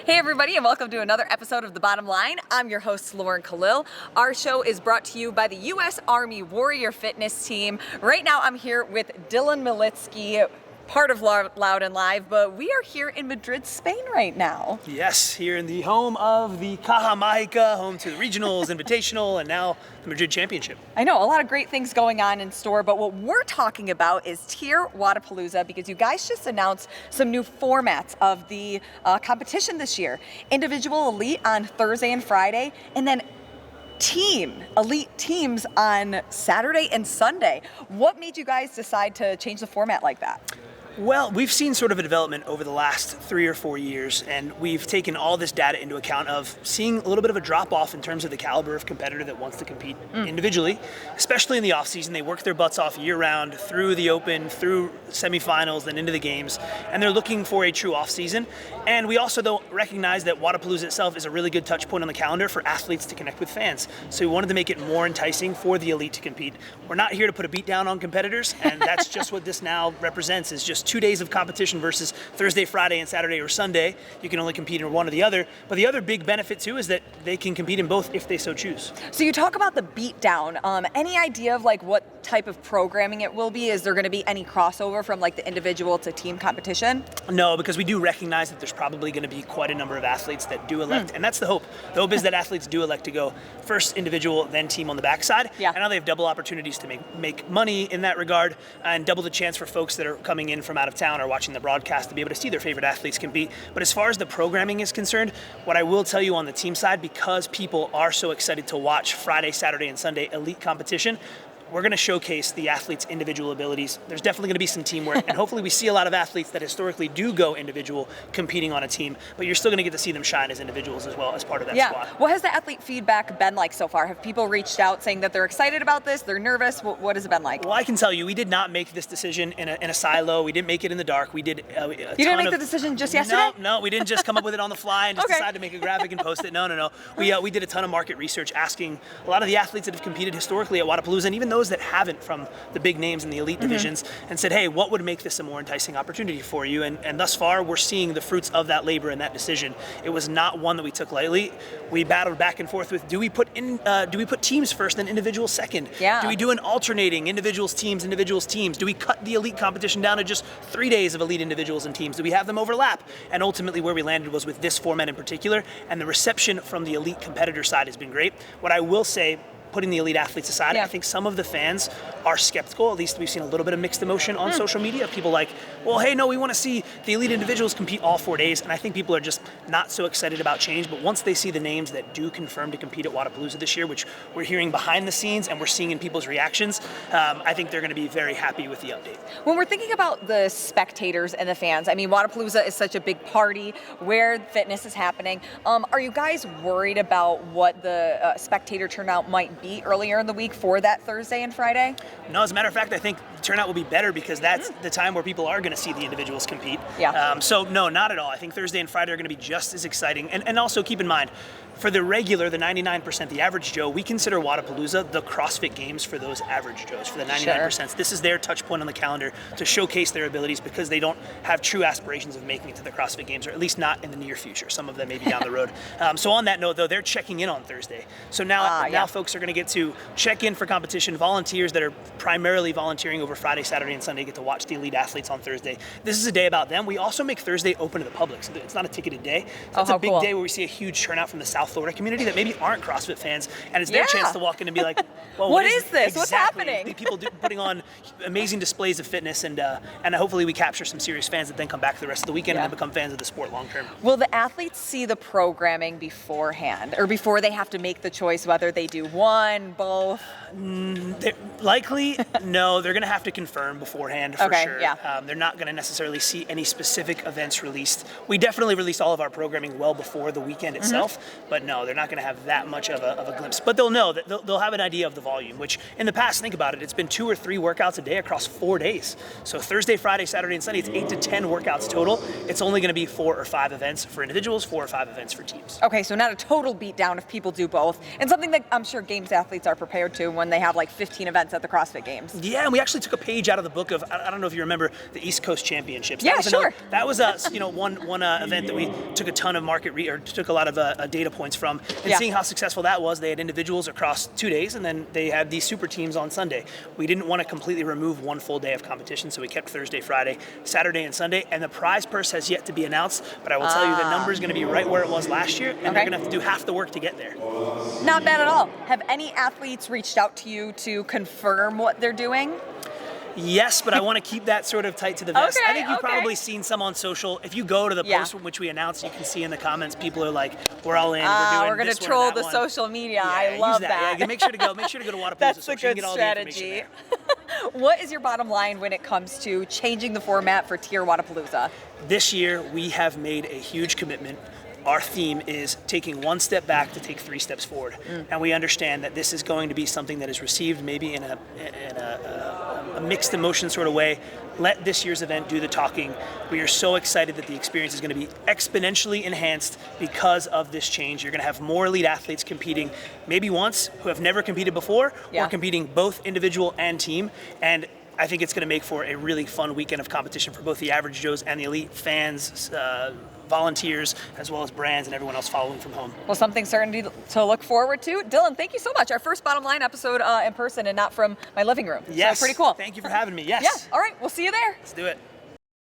Hey everybody, and welcome to another episode of The Bottom Line. I'm your host, Lauren Kalil. Our show is brought to you by the U.S. Army Warrior Fitness Team. Right now I'm here with Dylan Malitsky, part of Loud and Live, but we are here in Madrid, Spain right now. Yes, here in the home of the Caja Mágica, home to the Regionals, Invitational, and now the Madrid Championship. I know, a lot of great things going on in store, but what we're talking about is TYR Wodapalooza, because you guys just announced some new formats of the competition this year. Individual elite on Thursday and Friday, and then elite teams on Saturday and Sunday. What made you guys decide to change the format like that? Well, we've seen sort of a development over the last 3 or 4 years, and we've taken all this data into account of seeing a little bit of a drop-off in terms of the caliber of competitor that wants to compete individually, especially in the off-season. They work their butts off year-round through the Open, through semifinals, then into the games, and they're looking for a true off-season. And we also, though, recognize that Wodapalooza itself is a really good touch point on the calendar for athletes to connect with fans. So we wanted to make it more enticing for the elite to compete. We're not here to put a beat down on competitors, and that's just what this now represents, is just 2 days of competition versus Thursday, Friday, and Saturday or Sunday. You can only compete in one or the other. But the other big benefit, too, is that they can compete in both if they so choose. So you talk about the beat down. Any idea of like what type of programming it will be? Is there going to be any crossover from like the individual to team competition? No, because we do recognize that there's probably going to be quite a number of athletes that do elect, and that's the hope. The hope is that athletes do elect to go first individual, then team on the backside. Yeah. And now they have double opportunities to make money in that regard, and double the chance for folks that are coming in from out of town or watching the broadcast to be able to see their favorite athletes compete. But as far as the programming is concerned, what I will tell you on the team side, because people are so excited to watch Friday, Saturday, and Sunday elite competition, we're going to showcase the athletes' individual abilities. There's definitely going to be some teamwork, and hopefully we see a lot of athletes that historically do go individual competing on a team, but you're still going to get to see them shine as individuals as well as part of that squad. What has the athlete feedback been like so far? Have people reached out saying that they're excited about this, they're nervous? What has it been like? Well, I can tell you, we did not make this decision in a silo. We didn't make it in the dark. We did You didn't make the decision just yesterday? No, we didn't just come up with it on the fly and just decide to make a graphic and post it. No. We did a ton of market research, asking a lot of the athletes that have competed historically at Wodapalooza, and even those that haven't from the big names in the elite divisions, and said, hey, what would make this a more enticing opportunity for you? And thus far, we're seeing the fruits of that labor and that decision. It was not one that we took lightly. We battled back and forth with, do we put teams first, then individuals second? Yeah. Do we do an alternating individuals, teams? Do we cut the elite competition down to just 3 days of elite individuals and teams? Do we have them overlap? And ultimately where we landed was with this format in particular, and the reception from the elite competitor side has been great. What I will say, putting the elite athletes aside, I think some of the fans are skeptical. At least we've seen a little bit of mixed emotion on social media. People like, well, hey, no, we want to see the elite individuals compete all 4 days. And I think people are just not so excited about change. But once they see the names that do confirm to compete at Wodapalooza this year, which we're hearing behind the scenes and we're seeing in people's reactions, I think they're going to be very happy with the update. When we're thinking about the spectators and the fans, I mean, Wodapalooza is such a big party where fitness is happening. Are you guys worried about what the spectator turnout might be earlier in the week for that Thursday and Friday? No, as a matter of fact, I think the turnout will be better because that's the time where people are going to see the individuals compete. So no, not at all. I think Thursday and Friday are going to be just as exciting. And also keep in mind, for the regular, the 99%, the average Joe, we consider Wodapalooza the CrossFit Games for those average Joes, for the 99%. This is their touch point on the calendar to showcase their abilities because they don't have true aspirations of making it to the CrossFit Games, or at least not in the near future. Some of them may be down the road. So on that note, though, they're checking in on Thursday. So now folks are going to get to check in for competition. Volunteers that are primarily volunteering over Friday, Saturday, and Sunday get to watch the elite athletes on Thursday. This is a day about them. We also make Thursday open to the public, so it's not a ticketed day. So it's a big day where we see a huge turnout from the South Florida community that maybe aren't CrossFit fans, and it's their chance to walk in and be like, well, what is this? Exactly. What's happening? People putting on amazing displays of fitness, and hopefully we capture some serious fans that then come back for the rest of the weekend and then become fans of the sport long term. Will the athletes see the programming beforehand, or before they have to make the choice whether they do one, both? Likely, no. They're going to have to confirm beforehand for sure. Yeah. They're not going to necessarily see any specific events released. We definitely released all of our programming well before the weekend itself, but no, they're not going to have that much of a glimpse. But they'll know that they'll have an idea of the volume, which in the past, think about it, it's been 2 or 3 workouts a day across 4 days. So Thursday, Friday, Saturday, and Sunday, it's 8 to 10 workouts total. It's only going to be 4 or 5 events for individuals, 4 or 5 events for teams. Okay, so not a total beatdown if people do both, and something that I'm sure game Games athletes are prepared to when they have like 15 events at the CrossFit Games. Yeah, and we actually took a page out of the book of, I don't know if you remember, the East Coast Championships. Yeah, sure. That was one event that we took a ton of took a lot of data points from, and seeing how successful that was. They had individuals across 2 days, and then they had these super teams on Sunday. We didn't want to completely remove one full day of competition, so we kept Thursday, Friday, Saturday, and Sunday, and the prize purse has yet to be announced, but I will tell you the number is going to be right where it was last year, and they're going to have to do half the work to get there. Not bad at all. Have any athletes reached out to you to confirm what they're doing? Yes, but I want to keep that sort of tight to the vest. Okay, I think you've probably seen some on social. If you go to the post which we announced, you can see in the comments people are like, "We're all in. We're going to troll the social media." I love that. Yeah, make sure to go to Wodapalooza. That's a good strategy. What is your bottom line when it comes to changing the format for TYR Wodapalooza? This year, we have made a huge commitment. Our theme is taking one step back to take 3 steps forward. And we understand that this is going to be something that is received maybe in a mixed emotion sort of way. Let this year's event do the talking. We are so excited that the experience is going to be exponentially enhanced because of this change. You're going to have more elite athletes competing maybe once who have never competed before, or competing both individual and team. And I think it's going to make for a really fun weekend of competition for both the average Joes and the elite fans, volunteers, as well as brands and everyone else following from home. Well, something certainly to look forward to. Dylan, thank you so much. Our first Bottom Line episode in person and not from my living room. Yes. So pretty cool. Thank you for having me. Yes. Yeah. All right. We'll see you there. Let's do it.